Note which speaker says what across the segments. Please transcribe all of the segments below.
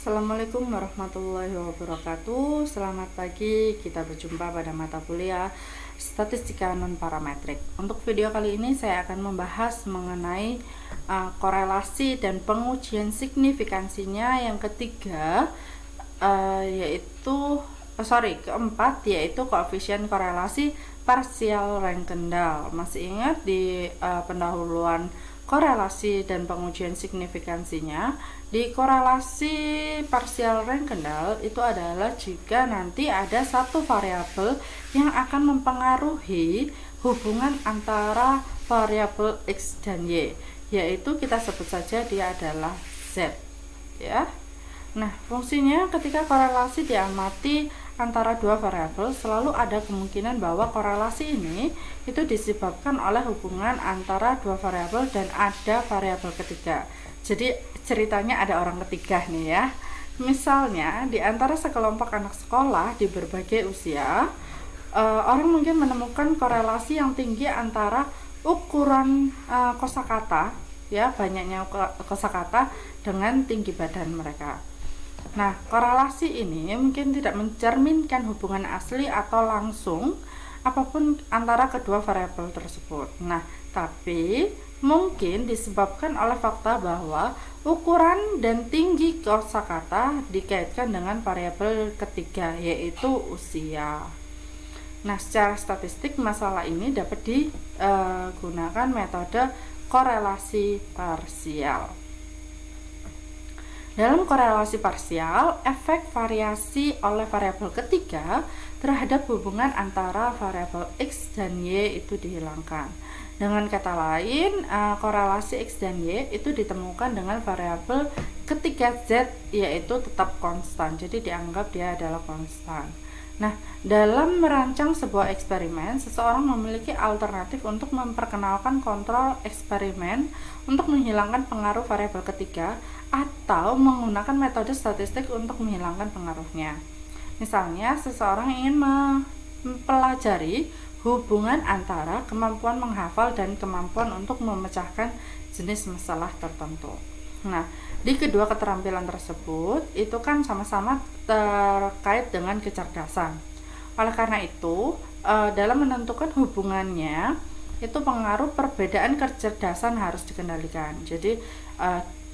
Speaker 1: Assalamualaikum warahmatullahi wabarakatuh. Selamat pagi, kita berjumpa pada mata kuliah Statistika Non-Parametrik. Untuk video kali ini saya akan membahas mengenai korelasi dan pengujian signifikansinya yang ketiga, keempat, yaitu koefisien korelasi parsial rank Kendall. Masih ingat di pendahuluan korelasi dan pengujian signifikansinya? Di korelasi parsial rank Kendall itu adalah jika nanti ada satu variabel yang akan mempengaruhi hubungan antara variabel X dan Y, yaitu kita sebut saja dia adalah Z, ya. Nah, fungsinya ketika korelasi diamati antara dua variabel, selalu ada kemungkinan bahwa korelasi ini itu disebabkan oleh hubungan antara dua variabel dan ada variabel ketiga. Jadi ceritanya ada orang ketiga nih ya. Misalnya di antara sekelompok anak sekolah di berbagai usia, orang mungkin menemukan korelasi yang tinggi antara ukuran kosakata, ya, banyaknya kosakata dengan tinggi badan mereka. Nah, korelasi ini mungkin tidak mencerminkan hubungan asli atau langsung apapun antara kedua variabel tersebut. Nah, tapi mungkin disebabkan oleh fakta bahwa ukuran dan tinggi kosakata dikaitkan dengan variabel ketiga, yaitu usia. Nah, secara statistik masalah ini dapat digunakan metode korelasi parsial. Dalam korelasi parsial, efek variasi oleh variabel ketiga terhadap hubungan antara variabel X dan Y itu dihilangkan. Dengan kata lain, korelasi X dan Y itu ditemukan dengan variabel ketiga Z, yaitu tetap konstan. Jadi dianggap dia adalah konstan. Nah, dalam merancang sebuah eksperimen, seseorang memiliki alternatif untuk memperkenalkan kontrol eksperimen untuk menghilangkan pengaruh variabel ketiga atau menggunakan metode statistik untuk menghilangkan pengaruhnya. Misalnya, seseorang ingin mempelajari hubungan antara kemampuan menghafal dan kemampuan untuk memecahkan jenis masalah tertentu. Nah, di kedua keterampilan tersebut itu kan sama-sama terkait dengan kecerdasan. Oleh karena itu, dalam menentukan hubungannya, itu pengaruh perbedaan kecerdasan harus dikendalikan. Jadi,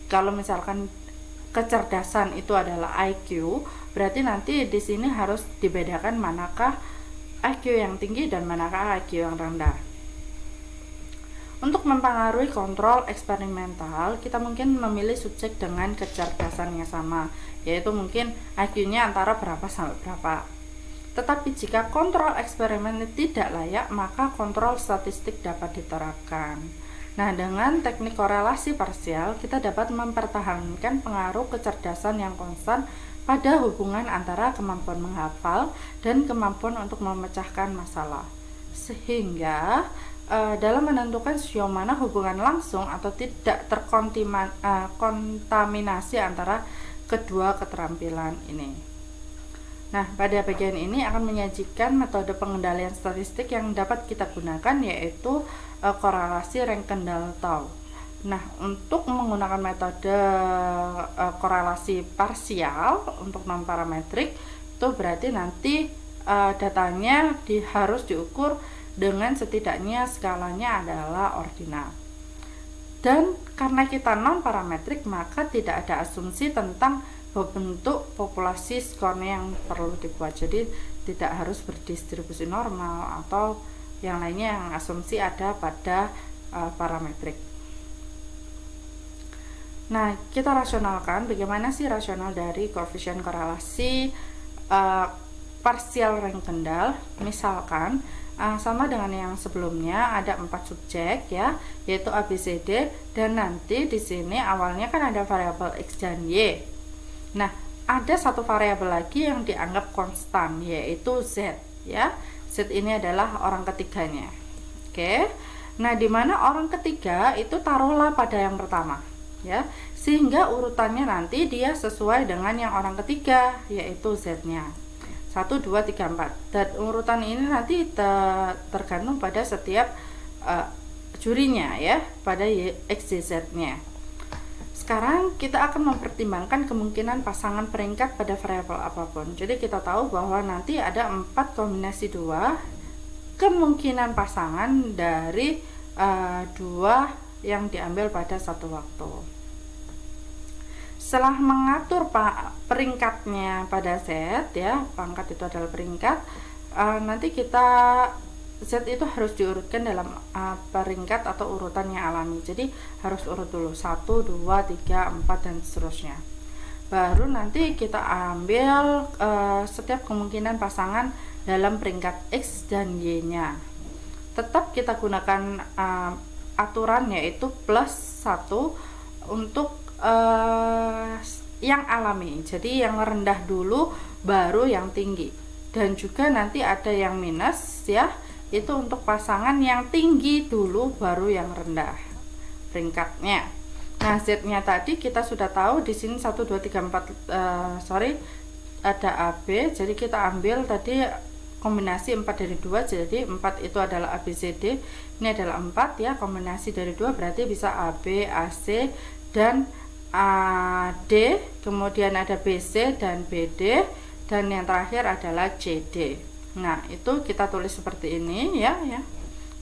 Speaker 1: kalau misalkan kecerdasan itu adalah IQ, berarti nanti di sini harus dibedakan manakah IQ yang tinggi dan manakah IQ yang rendah. Untuk mempengaruhi kontrol eksperimental, kita mungkin memilih subjek dengan kecerdasan yang sama, yaitu mungkin IQ-nya antara berapa sampai berapa. Tetapi jika kontrol eksperimen tidak layak, maka kontrol statistik dapat diterapkan. Nah, dengan teknik korelasi parsial, kita dapat mempertahankan pengaruh kecerdasan yang konstan pada hubungan antara kemampuan menghafal dan kemampuan untuk memecahkan masalah. Sehingga dalam menentukan sejauh mana hubungan langsung atau tidak terkontaminasi antara kedua keterampilan ini. Nah, pada bagian ini akan menyajikan metode pengendalian statistik yang dapat kita gunakan, yaitu korelasi rank Kendall-Tau. Nah, untuk menggunakan metode korelasi parsial untuk non-parametrik, itu berarti nanti datanya harus diukur dengan setidaknya skalanya adalah ordinal. Dan karena kita non-parametrik, maka tidak ada asumsi tentang bentuk populasi skornya yang perlu dibuat. Jadi tidak harus berdistribusi normal atau yang lainnya yang asumsi ada pada parametrik. Nah, kita rasionalkan bagaimana sih rasional dari koefisien korelasi parsial rank Kendall. Misalkan sama dengan yang sebelumnya, ada 4 subjek ya, yaitu A, B, C, D, dan nanti di sini awalnya kan ada variabel X dan Y. Nah, ada satu variabel lagi yang dianggap konstan, yaitu Z ya. Z ini adalah orang ketiganya. Oke. Nah, di mana orang ketiga itu taruhlah pada yang pertama ya, sehingga urutannya nanti dia sesuai dengan yang orang ketiga, yaitu Z-nya. 1, 2, 3, 4. Dan urutan ini nanti tergantung pada setiap jurinya ya, pada X, Y, Z-nya. sekarang kita akan mempertimbangkan kemungkinan pasangan peringkat pada variabel apapun. Jadi kita tahu bahwa nanti ada 4 kombinasi 2 kemungkinan pasangan dari 2 yang diambil pada satu waktu. Setelah mengatur peringkatnya pada Z, ya, pangkat itu adalah peringkat, nanti kita Z itu harus diurutkan dalam peringkat atau urutan yang alami. Jadi harus urut dulu 1, 2, 3, 4 dan seterusnya. Baru nanti kita ambil setiap kemungkinan pasangan dalam peringkat X dan Y-nya. Tetap kita gunakan aturan yaitu plus 1 untuk yang alami. Jadi yang rendah dulu baru yang tinggi. Dan juga nanti ada yang minus, ya. Itu untuk pasangan yang tinggi dulu baru yang rendah peringkatnya. Nah, Z-nya tadi kita sudah tahu di sini 1 2 3 4 ada AB. Jadi kita ambil tadi kombinasi 4 dari 2. Jadi 4 itu adalah ABCD. Ini adalah 4, ya. Kombinasi dari 2 berarti bisa AB, AC dan AD. Kemudian ada BC dan BD dan yang terakhir adalah CD. Nah, itu kita tulis seperti ini, ya.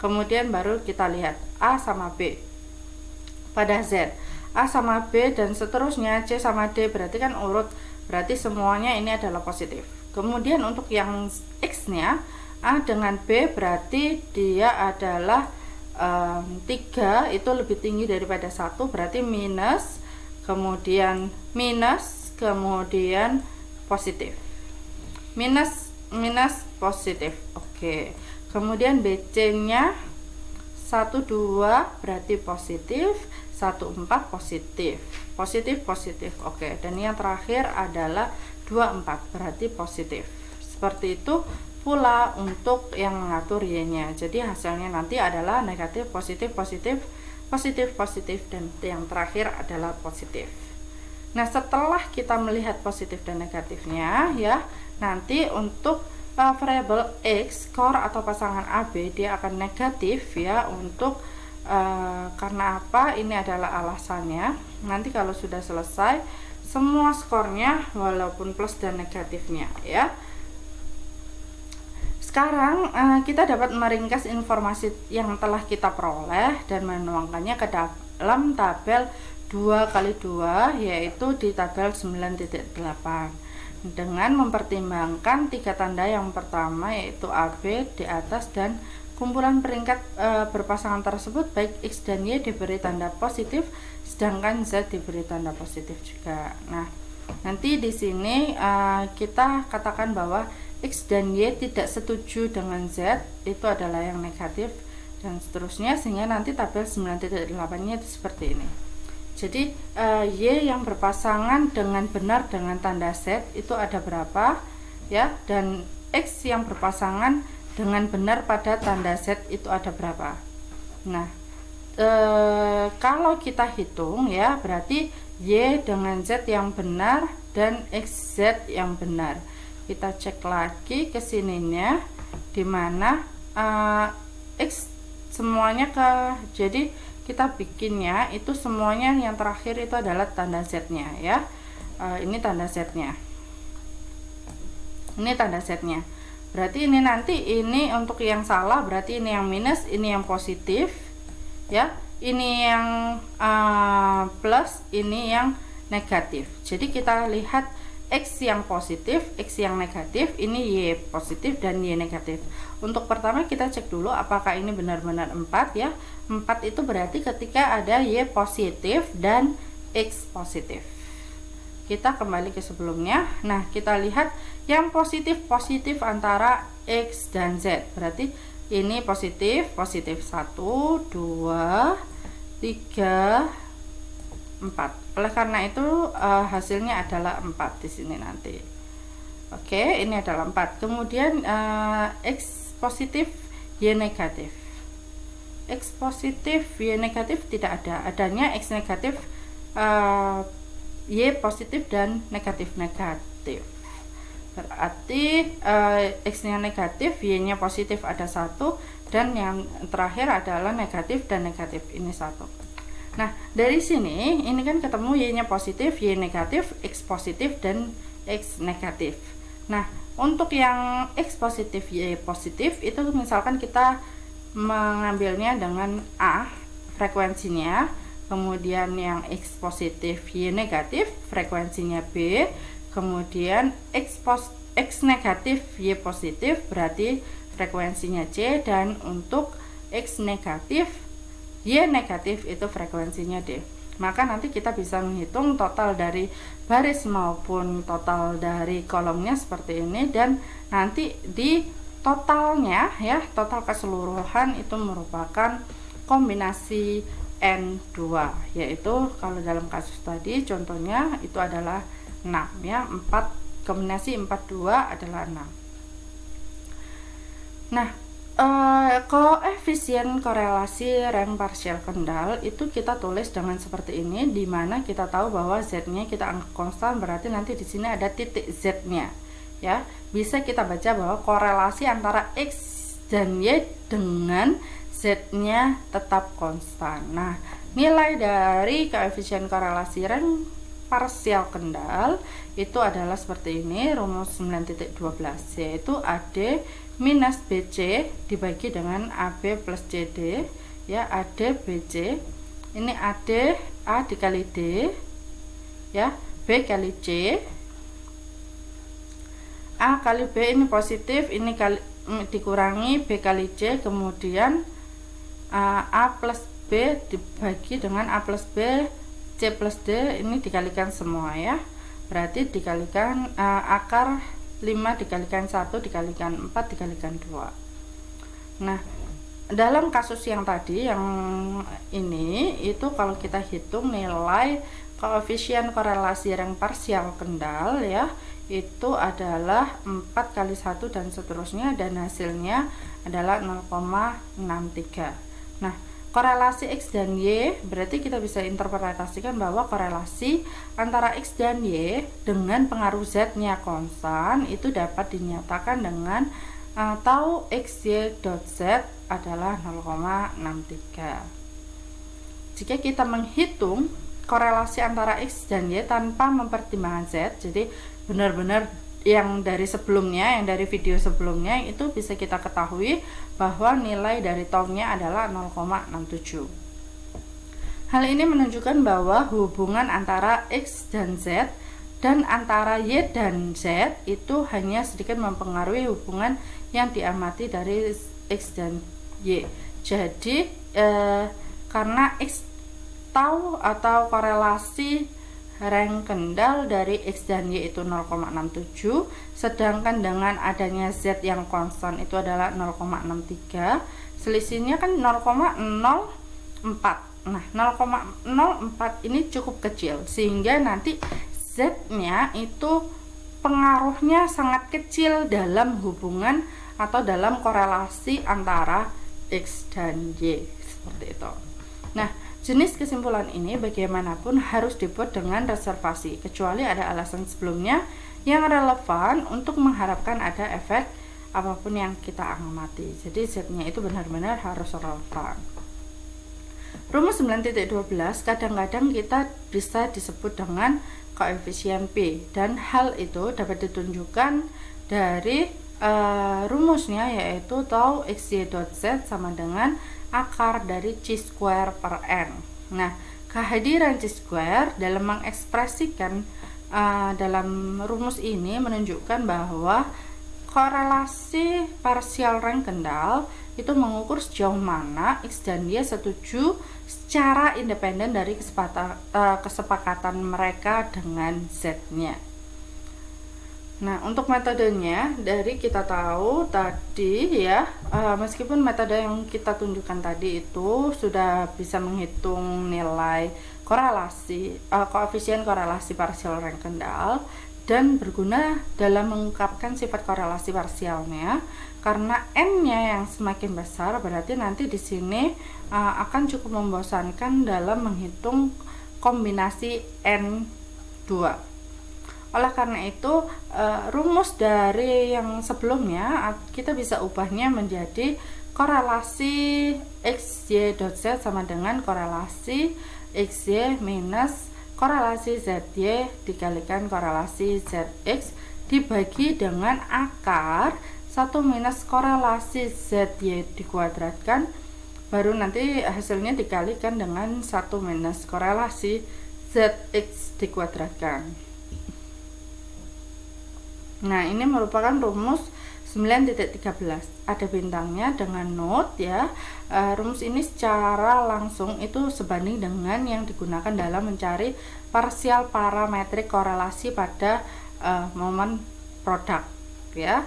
Speaker 1: Kemudian baru kita lihat A sama B pada Z, A sama B dan seterusnya, C sama D, berarti kan urut, berarti semuanya ini adalah positif. Kemudian untuk yang X-nya, A dengan B berarti dia adalah 3 itu lebih tinggi daripada 1, berarti minus, kemudian minus, kemudian positif. Minus positif. Oke. Kemudian BC-nya 1 2 berarti positif, 1 4 positif. Positif. Oke. Dan yang terakhir adalah 2 4 berarti positif. Seperti itu pula untuk yang mengatur Y-nya. Jadi hasilnya nanti adalah negatif, positif, dan yang terakhir adalah positif. Nah, setelah kita melihat positif dan negatifnya, ya, nanti untuk variabel X, skor atau pasangan AB dia akan negatif, ya, untuk karena apa? Ini adalah alasannya. Nanti kalau sudah selesai semua skornya walaupun plus dan negatifnya, ya. Sekarang kita dapat meringkas informasi yang telah kita peroleh dan menuangkannya ke dalam tabel 2x2, yaitu di tabel 9.8 dengan mempertimbangkan 3 tanda. Yang pertama yaitu AB di atas dan kumpulan peringkat berpasangan tersebut baik X dan Y diberi tanda positif, sedangkan Z diberi tanda positif juga. Nah, nanti di sini kita katakan bahwa X dan Y tidak setuju dengan Z, itu adalah yang negatif dan seterusnya, sehingga nanti tabel 9.8-nya itu seperti ini. Jadi Y yang berpasangan dengan benar dengan tanda Z itu ada berapa, ya, dan X yang berpasangan dengan benar pada tanda Z itu ada berapa. Nah, kalau kita hitung, ya, berarti Y dengan Z yang benar dan XZ yang benar. Kita cek lagi ke sininya, dimana X semuanya jadi kita bikinnya itu semuanya yang terakhir itu adalah tanda Z-nya, ya. Ini tanda Z-nya. Ini tanda Z-nya. Berarti ini nanti ini untuk yang salah, berarti ini yang minus, ini yang positif, ya. Ini yang plus, ini yang negatif. Jadi kita lihat X yang positif, X yang negatif, ini Y positif dan Y negatif. Untuk pertama kita cek dulu apakah ini benar-benar 4, ya. 4 itu berarti ketika ada Y positif dan X positif. Kita kembali ke sebelumnya. Nah, kita lihat yang positif antara X dan Z. Berarti ini positif 1, 2, 3, 4. Oleh karena itu hasilnya adalah 4 di sini nanti. Oke, ini adalah 4. Kemudian X positif, Y negatif. X positif, Y negatif tidak ada. Adanya X negatif, Y positif dan negatif. Berarti X-nya negatif, Y-nya positif ada 1, dan yang terakhir adalah negatif dan negatif. Ini 1. Nah, dari sini ini kan ketemu Y-nya positif, Y negatif, X positif, dan X negatif. Nah, untuk yang X positif, Y positif itu misalkan kita mengambilnya dengan A frekuensinya, kemudian yang X positif, Y negatif frekuensinya B, kemudian X negatif, Y positif berarti frekuensinya C, dan untuk X negatif, Y negatif itu frekuensinya D. Maka nanti kita bisa menghitung total dari baris maupun total dari kolomnya seperti ini, dan nanti di totalnya ya, total keseluruhan itu merupakan kombinasi N2, yaitu kalau dalam kasus tadi contohnya itu adalah 6 ya, 4 kombinasi 42 adalah 6. Nah, koefisien korelasi rank parsial kendal itu kita tulis dengan seperti ini, di mana kita tahu bahwa Z-nya kita anggap konstan, berarti nanti di sini ada titik Z-nya. Ya, bisa kita baca bahwa korelasi antara X dan Y dengan Z-nya tetap konstan. Nah, nilai dari koefisien korelasi rank parsial kendal itu adalah seperti ini, rumus 9.12, yaitu AD minus BC dibagi dengan AB plus CD ya, AD BC ini AD A dikali D ya, B kali C, A kali B ini positif, ini kali dikurangi B kali C, kemudian A plus B dibagi dengan A plus B, C plus D ini dikalikan semua ya, berarti dikalikan akar 5 dikalikan 1 dikalikan 4 dikalikan 2. Nah, dalam kasus yang tadi yang ini itu kalau kita hitung nilai koefisien korelasi rank parsial kendal ya, itu adalah 4 kali 1 dan seterusnya, dan hasilnya adalah 0,63. Nah, korelasi X dan Y berarti kita bisa interpretasikan bahwa korelasi antara X dan Y dengan pengaruh Z-nya konstan itu dapat dinyatakan dengan tau XY dot Z adalah 0,63. Jika kita menghitung korelasi antara X dan Y tanpa mempertimbangkan Z, jadi benar-benar yang dari sebelumnya, yang dari video sebelumnya, itu bisa kita ketahui bahwa nilai dari tau-nya adalah 0,67. Hal ini menunjukkan bahwa hubungan antara X dan Z dan antara Y dan Z itu hanya sedikit mempengaruhi hubungan yang diamati dari X dan Y. Jadi karena X tau atau korelasi rank kendal dari X dan Y itu 0,67, sedangkan dengan adanya Z yang konstan itu adalah 0,63, selisihnya kan 0,04. Nah, 0,04 ini cukup kecil, sehingga nanti Z-nya itu pengaruhnya sangat kecil dalam hubungan atau dalam korelasi antara X dan Y, seperti itu. Nah, jenis kesimpulan ini bagaimanapun harus dibuat dengan reservasi, kecuali ada alasan sebelumnya yang relevan untuk mengharapkan ada efek apapun yang kita amati. Jadi Z-nya itu benar-benar harus relevan. Rumus 9.12 kadang-kadang kita bisa disebut dengan koefisien P, dan hal itu dapat ditunjukkan dari rumusnya, yaitu tau XY dot Z sama dengan akar dari C square per N. Nah, kehadiran C square dalam mengekspresikan dalam rumus ini menunjukkan bahwa korelasi parsial rank kendal itu mengukur sejauh mana X dan Y setuju secara independen dari kesepakatan mereka dengan Z-nya. Nah, untuk metodenya dari kita tahu tadi ya, meskipun metode yang kita tunjukkan tadi itu sudah bisa menghitung nilai korelasi koefisien korelasi parsial rank kendal dan berguna dalam mengungkapkan sifat korelasi parsialnya, karena n-nya yang semakin besar berarti nanti di sini akan cukup membosankan dalam menghitung kombinasi n2. Oleh karena itu, rumus dari yang sebelumnya kita bisa ubahnya menjadi korelasi XY dot Z sama dengan korelasi XY minus korelasi ZY dikalikan korelasi ZX dibagi dengan akar 1 minus korelasi ZY dikuadratkan, baru nanti hasilnya dikalikan dengan 1 minus korelasi ZX dikuadratkan. Nah, ini merupakan rumus 9.13. Ada bintangnya dengan note ya. Rumus ini secara langsung itu sebanding dengan yang digunakan dalam mencari parsial parametrik korelasi pada momen produk ya.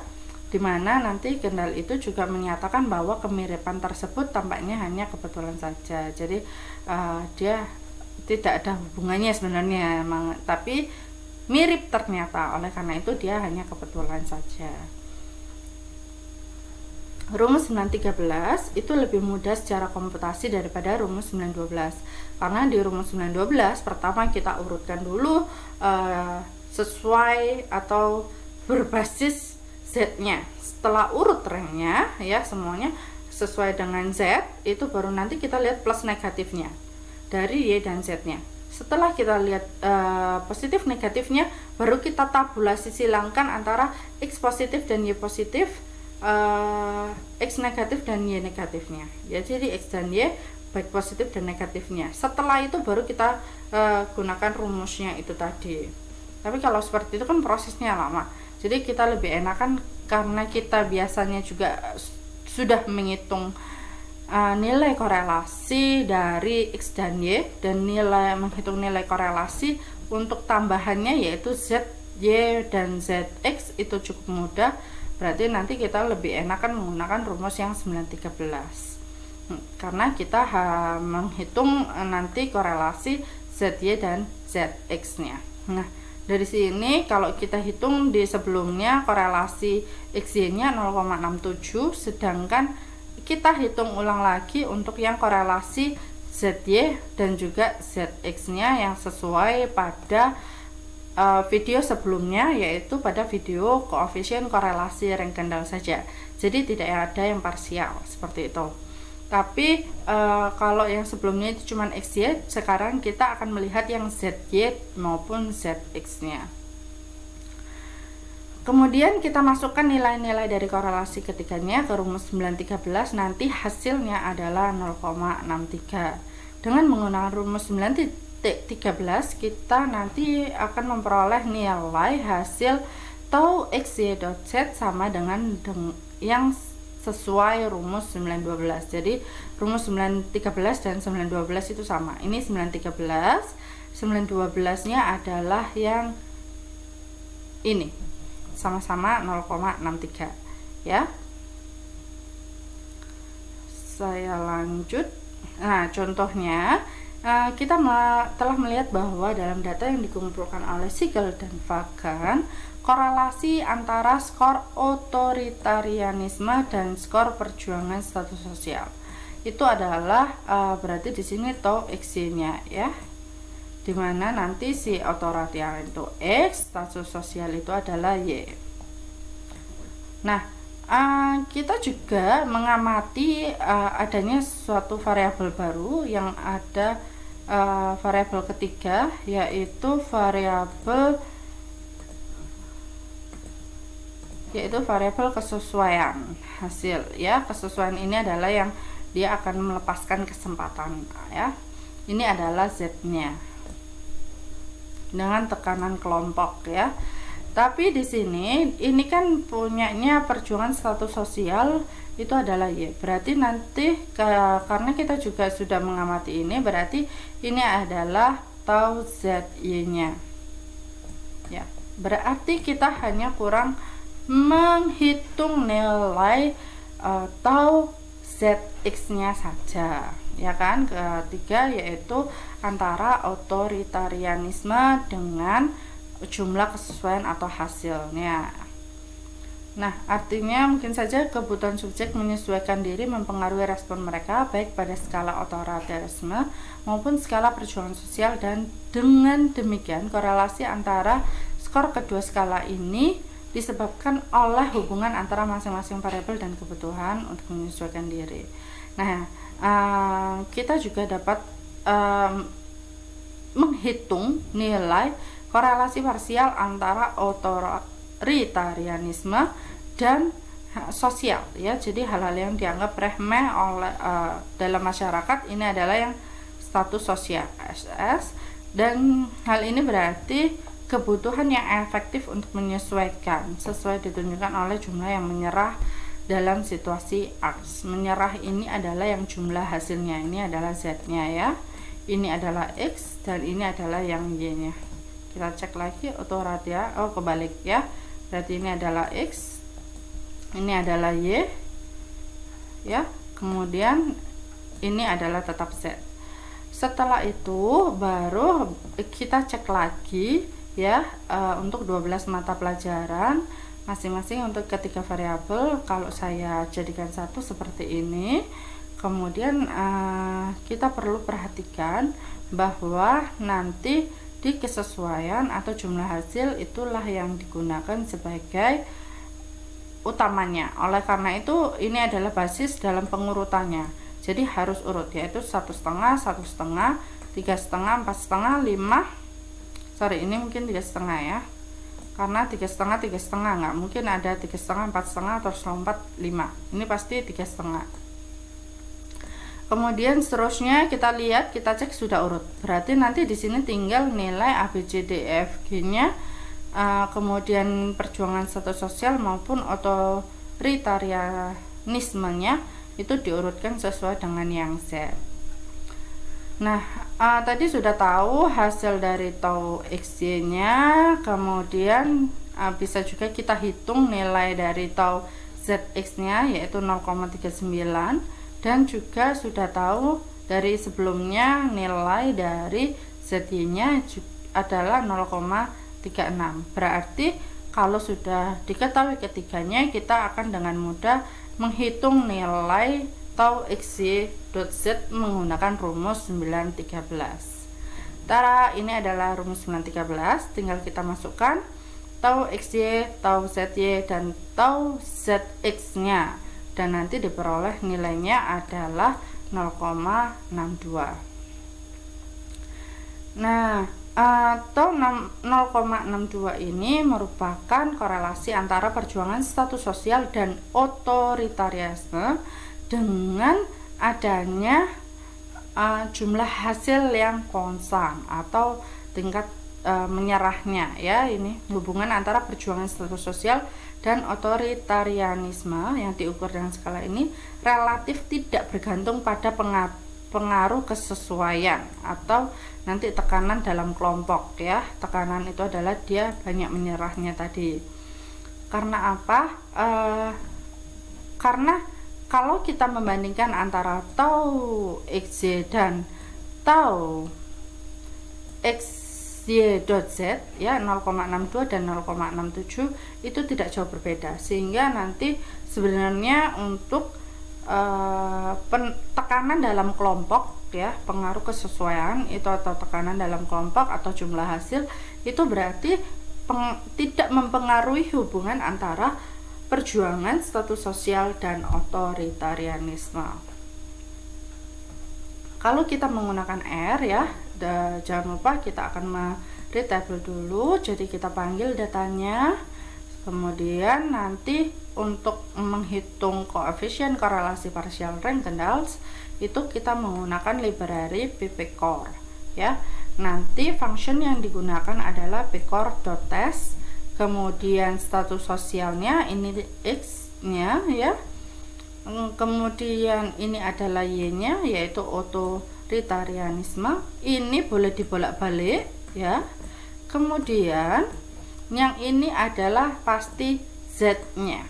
Speaker 1: Dimana nanti Kendall itu juga menyatakan bahwa kemiripan tersebut tampaknya hanya kebetulan saja. Jadi dia tidak ada hubungannya sebenarnya, tapi mirip ternyata, oleh karena itu dia hanya kebetulan saja. Rumus 913 itu lebih mudah secara komputasi daripada rumus 912, karena di rumus 912 pertama kita urutkan dulu sesuai atau berbasis Z-nya. Setelah urut rangnya ya, semuanya sesuai dengan Z, itu baru nanti kita lihat plus negatifnya dari Y dan Z-nya. Setelah kita lihat positif negatifnya, baru kita tabulasi silangkan antara X positif dan Y positif, X negatif dan Y negatifnya ya. Jadi X dan Y baik positif dan negatifnya. Setelah itu baru kita gunakan rumusnya itu tadi. Tapi kalau seperti itu kan prosesnya lama, jadi kita lebih enakan karena kita biasanya juga sudah menghitung nilai korelasi dari X dan Y, dan menghitung nilai korelasi untuk tambahannya yaitu Z, Y, dan ZX itu cukup mudah. Berarti nanti kita lebih enakan menggunakan rumus yang 913 karena kita menghitung nanti korelasi ZY dan ZX nya. Nah, dari sini kalau kita hitung di sebelumnya korelasi XY nya 0,67, sedangkan kita hitung ulang lagi untuk yang korelasi ZY dan juga ZX nya yang sesuai pada video sebelumnya, yaitu pada video koefisien korelasi rank Kendall saja. Jadi tidak ada yang parsial seperti itu. Tapi kalau yang sebelumnya itu cuma XY, sekarang kita akan melihat yang ZY maupun ZX nya. Kemudian kita masukkan nilai-nilai dari korelasi ketiganya ke rumus 913, nanti hasilnya adalah 0,63. Dengan menggunakan rumus 913 kita nanti akan memperoleh nilai hasil tau XY.Z sama dengan yang sesuai rumus 912. Jadi rumus 913 dan 912 itu sama. Ini 913, 912 nya adalah yang ini, sama-sama 0,63 ya. Saya lanjut. Nah, contohnya kita telah melihat bahwa dalam data yang dikumpulkan oleh Siegel dan Fagan, korelasi antara skor otoritarianisme dan skor perjuangan status sosial itu adalah berarti di sini tau XY-nya ya, dimana nanti si otoritarian itu X, status sosial itu adalah Y. Nah, kita juga mengamati adanya suatu variabel baru yang ada variabel ketiga, yaitu variabel kesesuaian hasil ya. Kesesuaian ini adalah yang dia akan melepaskan kesempatan ya. Ini adalah Z-nya dengan tekanan kelompok ya. Tapi di sini ini kan punyanya perjuangan status sosial itu adalah Y. Berarti nanti karena kita juga sudah mengamati ini, berarti ini adalah tau ZY-nya. Ya, berarti kita hanya kurang menghitung nilai tau ZX-nya saja. Ya kan? Ketiga yaitu antara otoritarianisme dengan jumlah kesesuaian atau hasilnya. Nah, artinya mungkin saja kebutuhan subjek menyesuaikan diri mempengaruhi respon mereka baik pada skala otoritarianisme maupun skala perjuangan sosial, dan dengan demikian korelasi antara skor kedua skala ini disebabkan oleh hubungan antara masing-masing variabel dan kebutuhan untuk menyesuaikan diri. Nah, kita juga dapat menghitung nilai korelasi parsial antara otoritarianisme dan sosial ya. Jadi hal-hal yang dianggap remeh oleh dalam masyarakat ini adalah yang status sosial SS, dan hal ini berarti kebutuhan yang efektif untuk menyesuaikan sesuai ditunjukkan oleh jumlah yang menyerah dalam situasi X. Menyerah ini adalah yang jumlah hasilnya, ini adalah Z-nya ya. Ini adalah X dan ini adalah yang Y-nya. Kita cek lagi otoradia, kebalik ya. Berarti ini adalah X, ini adalah Y ya. Kemudian ini adalah tetap Z. Setelah itu baru kita cek lagi ya, untuk 12 mata pelajaran masing-masing untuk ketiga variabel. Kalau saya jadikan satu seperti ini, kemudian kita perlu perhatikan bahwa nanti di kesesuaian atau jumlah hasil itulah yang digunakan sebagai utamanya. Oleh karena itu ini adalah basis dalam pengurutannya. Jadi harus urut, yaitu 1,5, 1,5, 3,5, 4,5, 5. Sorry, ini mungkin 3,5 ya. Karena 3,5, 3,5 nggak mungkin ada 3,5, 4,5 atau 4, 5. Ini pasti 3,5. Kemudian seterusnya kita lihat, kita cek sudah urut. Berarti nanti di sini tinggal nilai A, B, C, D, E, F, G-nya, kemudian perjuangan status sosial maupun otoritarianismenya itu diurutkan sesuai dengan yang Z. Nah, tadi sudah tahu hasil dari tau XY nya, kemudian bisa juga kita hitung nilai dari tau ZX nya yaitu 0,39, dan juga sudah tahu dari sebelumnya nilai dari ZY nya adalah 0,36. Berarti kalau sudah diketahui ketiganya, kita akan dengan mudah menghitung nilai tau XY.Z menggunakan rumus 913. Tara, ini adalah rumus 913, tinggal kita masukkan tau XY, tau ZY, dan tau ZX nya, dan nanti diperoleh nilainya adalah 0,62. Nah, atau 0,62 ini merupakan korelasi antara perjuangan status sosial dan otoritarianisme dengan adanya jumlah hasil yang konstan atau tingkat menyerahnya ya. Ini hubungan antara perjuangan status sosial dan otoritarianisme yang diukur dengan skala ini relatif tidak bergantung pada pengaruh kesesuaian atau nanti tekanan dalam kelompok ya. Tekanan itu adalah dia banyak menyerahnya tadi. Karena apa? Karena kalau kita membandingkan antara tau XY dan tau XY.Z ya, 0,62 dan 0,67 itu tidak jauh berbeda, sehingga nanti sebenarnya untuk tekanan dalam kelompok ya, pengaruh kesesuaian itu atau tekanan dalam kelompok atau jumlah hasil itu berarti tidak mempengaruhi hubungan antara perjuangan status sosial dan otoritarianisme. Kalau kita menggunakan R ya, jangan lupa kita akan read table dulu. Jadi kita panggil datanya, kemudian nanti untuk menghitung koefisien korelasi parsial Rengkendals itu kita menggunakan library ppcore ya. Nanti function yang digunakan adalah pcore.test, kemudian status sosialnya ini X nya ya, kemudian ini adalah Y nya yaitu otoritarianisme, ini boleh dibolak-balik ya. Kemudian yang ini adalah pasti Z nya,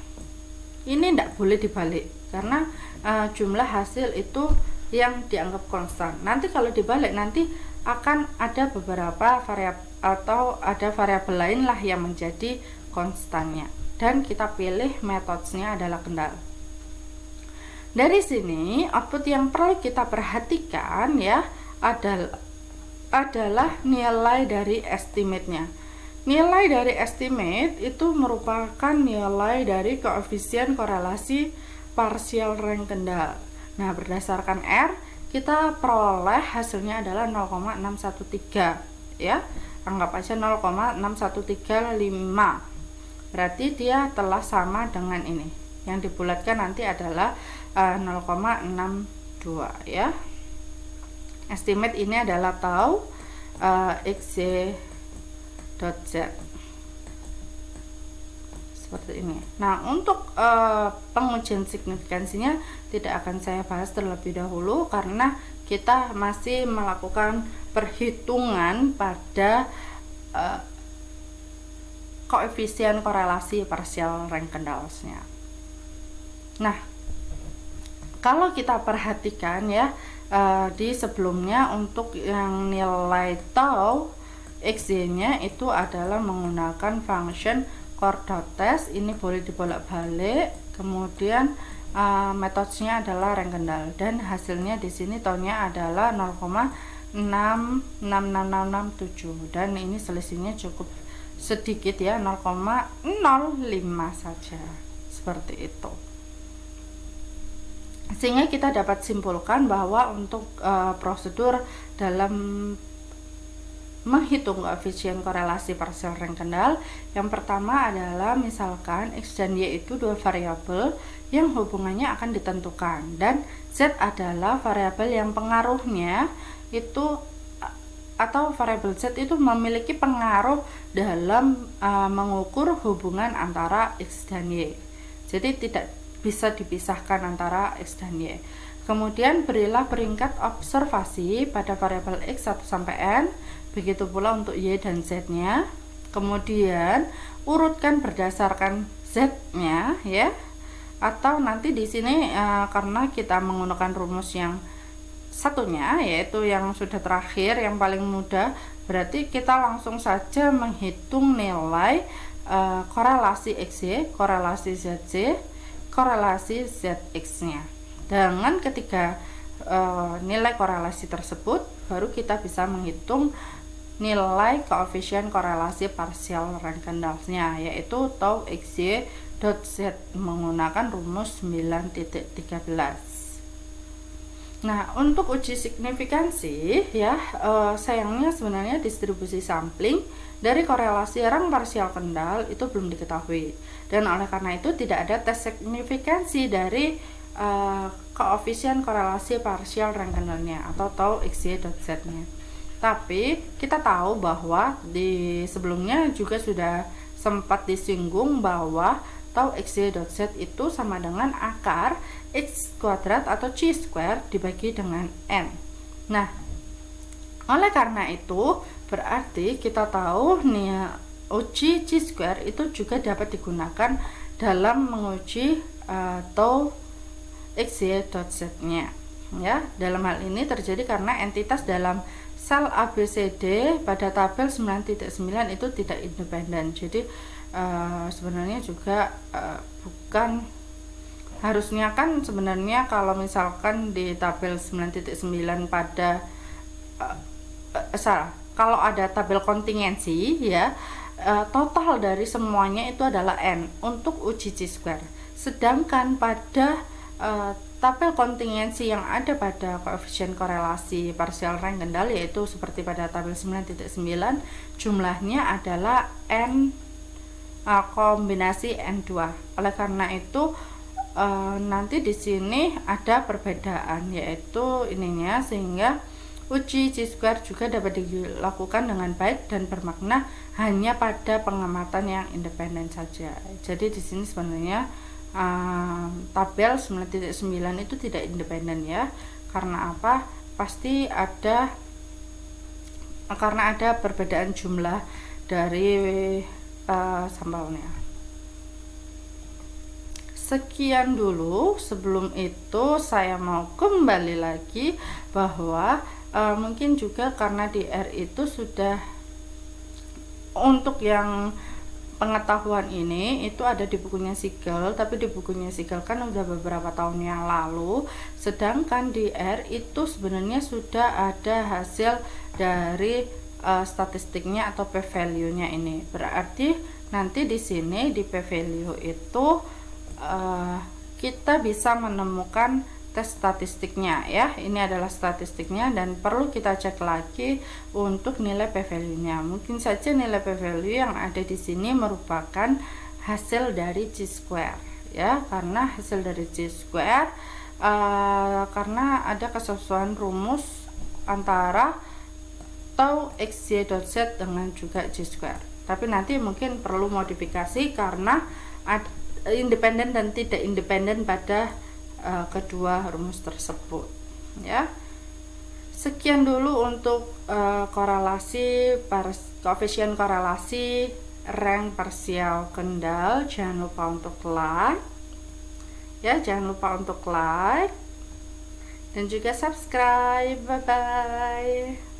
Speaker 1: ini tidak boleh dibalik karena jumlah hasil itu yang dianggap konstan. Nanti kalau dibalik nanti akan ada beberapa variabel atau ada variabel lain lah yang menjadi konstannya, dan kita pilih metodenya adalah kendal. Dari sini output yang perlu kita perhatikan ya adalah nilai dari estimate-nya. Nilai dari estimate itu merupakan nilai dari koefisien korelasi parsial Rengkendal. Nah, berdasarkan R kita peroleh hasilnya adalah 0,613 ya, anggap aja 0,6135, berarti dia telah sama dengan ini. Yang dibulatkan nanti adalah 0,62 ya. Estimate ini adalah tau xy dot z seperti ini. Nah, untuk pengujian signifikansinya tidak akan saya bahas terlebih dahulu karena kita masih melakukan perhitungan pada koefisien korelasi partial rank Kendall's-nya. Nah, kalau kita perhatikan ya, di sebelumnya untuk yang nilai tau xy-nya itu adalah menggunakan function Chord-Test, ini boleh dibolak-balik. Kemudian metodenya adalah rank Kendall dan hasilnya di sini taunya adalah 0,666667 dan ini selisihnya cukup sedikit ya, 0,05 saja, seperti itu. Sehingga kita dapat simpulkan bahwa untuk prosedur dalam menghitung koefisien korelasi partial rank Kendall, yang pertama adalah misalkan x dan y itu dua variabel yang hubungannya akan ditentukan dan z adalah variabel yang pengaruhnya itu atau variabel z itu memiliki pengaruh dalam mengukur hubungan antara x dan y. Jadi tidak bisa dipisahkan antara x dan y. Kemudian berilah peringkat observasi pada variabel x 1 sampai n, begitu pula untuk y dan z-nya. Kemudian urutkan berdasarkan z-nya ya. Atau nanti di sini karena kita menggunakan rumus yang satunya yaitu yang sudah terakhir yang paling mudah, berarti kita langsung saja menghitung nilai korelasi xy, korelasi zz, korelasi zx-nya. Dengan ketiga nilai korelasi tersebut baru kita bisa menghitung nilai koefisien korelasi partial rank Kendall's-nya, yaitu tau xy dot z menggunakan rumus 9.13. Nah, untuk uji signifikansi ya, sayangnya sebenarnya distribusi sampling dari korelasi rank partial Kendall itu belum diketahui, dan oleh karena itu tidak ada tes signifikansi dari koefisien korelasi partial rank Kendall-nya atau tau xy dot z-nya. Tapi kita tahu bahwa di sebelumnya juga sudah sempat disinggung bahwa tau xy dot z itu sama dengan akar x kuadrat atau c square dibagi dengan n. Nah, oleh karena itu berarti kita tahu nih uji c square itu juga dapat digunakan dalam menguji tau xy dot z-nya ya. Dalam hal ini terjadi karena entitas dalam sel ABCD pada tabel 9.9 itu tidak independen. Jadi sebenarnya juga bukan, harusnya kan sebenarnya kalau misalkan di tabel 9.9 pada kalau ada tabel kontingensi ya, total dari semuanya itu adalah n untuk uji c square. Sedangkan pada tabel kontingensi yang ada pada koefisien korelasi partial rank Kendall, yaitu seperti pada tabel 9.9, jumlahnya adalah n kombinasi n2. Oleh karena itu nanti di sini ada perbedaan, yaitu ininya, sehingga uji c square juga dapat dilakukan dengan baik dan bermakna hanya pada pengamatan yang independen saja. Jadi di sini sebenarnya tabel 9.9 itu tidak independen ya. Karena apa? Pasti ada, karena ada perbedaan jumlah dari sampelnya. Sekian dulu. Sebelum itu saya mau kembali lagi bahwa mungkin juga karena di R itu sudah, untuk yang pengetahuan ini itu ada di bukunya Siegel, tapi di bukunya Siegel kan udah beberapa tahun yang lalu. Sedangkan di R itu sebenarnya sudah ada hasil dari statistiknya atau p-value-nya ini. Berarti nanti di sini di p-value itu kita bisa menemukan tes statistiknya ya. Ini adalah statistiknya dan perlu kita cek lagi untuk nilai p-value-nya. Mungkin saja nilai p-value yang ada di sini merupakan hasil dari chi-square ya, karena hasil dari chi-square karena ada kesesuaian rumus antara tau xy.z dengan juga chi-square. Tapi nanti mungkin perlu modifikasi karena independen dan tidak independen pada kedua rumus tersebut ya. Sekian dulu untuk korelasi koefisien korelasi rank parsial Kendall. Jangan lupa untuk like ya, jangan lupa untuk like dan juga subscribe. Bye bye.